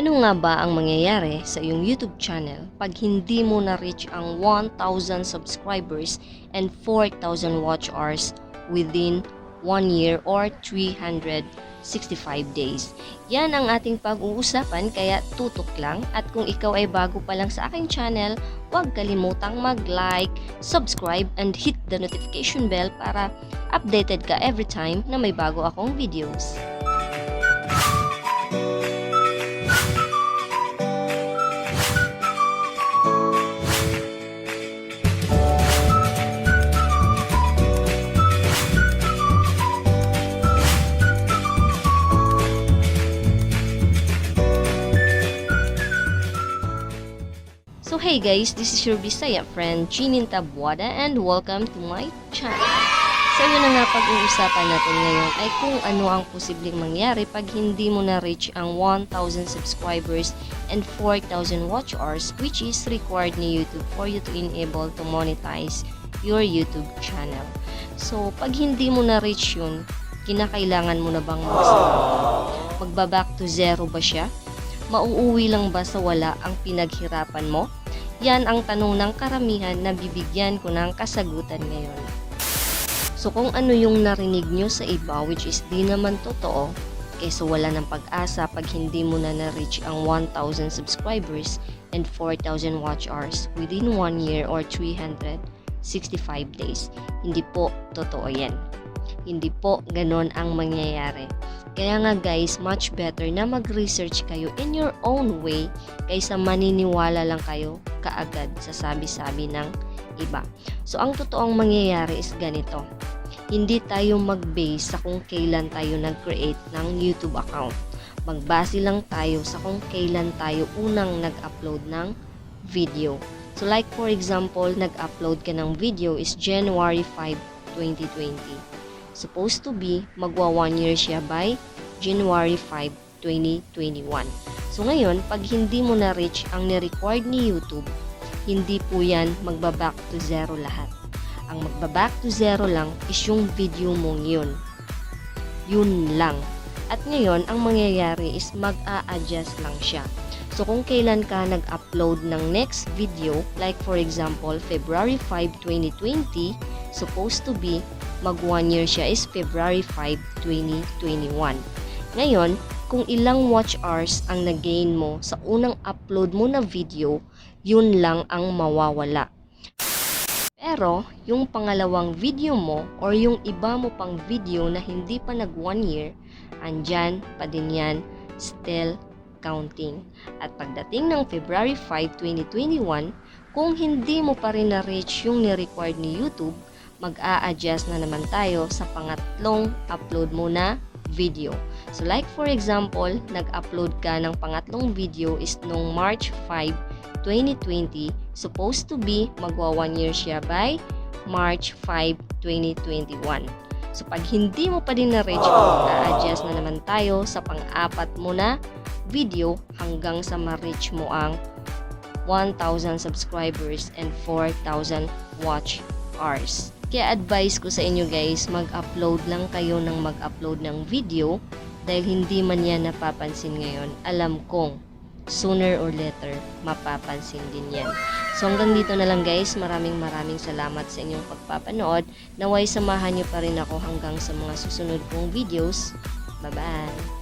Ano nga ba ang mangyayari sa iyong YouTube channel pag hindi mo na-reach ang 1,000 subscribers and 4,000 watch hours within 1 year or 365 days? Yan ang ating pag-uusapan, kaya tutok lang. At kung ikaw ay bago pa lang sa aking channel, huwag kalimutang mag-like, subscribe, and hit the notification bell para updated ka every time na may bago akong videos. So hey guys, this is your Bisaya friend, J-Nyn and welcome to my channel. So yun na nga, pag-uusapan natin ngayon ay kung ano ang posibleng mangyari pag hindi mo na-reach ang 1,000 subscribers and 4,000 watch hours, which is required ni YouTube for you to enable to monetize your YouTube channel. So pag hindi mo na-reach yun, kinakailangan mo na bang magba-back to zero ba siya? Mauuwi lang ba sa wala ang pinaghirapan mo? Yan ang tanong ng karamihan na bibigyan ko ng kasagutan ngayon. So kung ano yung narinig nyo sa iba, which is di naman totoo, kaysa wala ng pag-asa pag hindi mo na na-reach ang 1,000 subscribers and 4,000 watch hours within 1 year or 365 days. Hindi po totoo yan. Hindi po ganon ang mangyayari. Kaya nga guys, much better na mag-research kayo in your own way kaysa maniniwala lang kayo kaagad sa sabi-sabi ng iba. So ang totoong mangyayari is ganito. Hindi tayo mag-base sa kung kailan tayo nag-create ng YouTube account. Magbase lang tayo sa kung kailan tayo unang nag-upload ng video. So like for example, nag-upload ka ng video is January 5, 2020. Supposed to be magwa 1 year siya by January 5, 2021. So ngayon, pag hindi mo na-reach ang ni-required ni YouTube, hindi po yan magba-back to zero lahat. Ang magba-back to zero lang is yung video mong yun. Yun lang. At ngayon, ang mangyayari is mag-a-adjust lang siya. So kung kailan ka nag-upload ng next video, like for example, February 5, 2020, supposed to be mag 1 year siya is February 5, 2021. Ngayon, kung ilang watch hours ang nag-gain mo sa unang upload mo na video, yun lang ang mawawala. Pero, yung pangalawang video mo or yung iba mo pang video na hindi pa nag 1 year, andyan pa din yan, still counting. At pagdating ng February 5, 2021, kung hindi mo pa rin na-reach yung ni-required ni YouTube, mag-a-adjust na naman tayo sa pangatlong upload mo na video. So like for example, nag-upload ka ng pangatlong video is nung March 5, 2020. Supposed to be magwa 1 year siya by March 5, 2021. So pag hindi mo pa din na-reach, mag-a-adjust na naman tayo sa pang-apat mo na video hanggang sa ma-reach mo ang 1,000 subscribers and 4,000 watch hours. Kaya advice ko sa inyo guys, mag-upload lang kayo ng mag-upload ng video dahil hindi man yan napapansin ngayon. Alam kong sooner or later mapapansin din yan. So hanggang dito na lang guys, maraming salamat sa inyong pagpapanood. Naway samahan nyo pa rin ako hanggang sa mga susunod kong videos. Bye bye!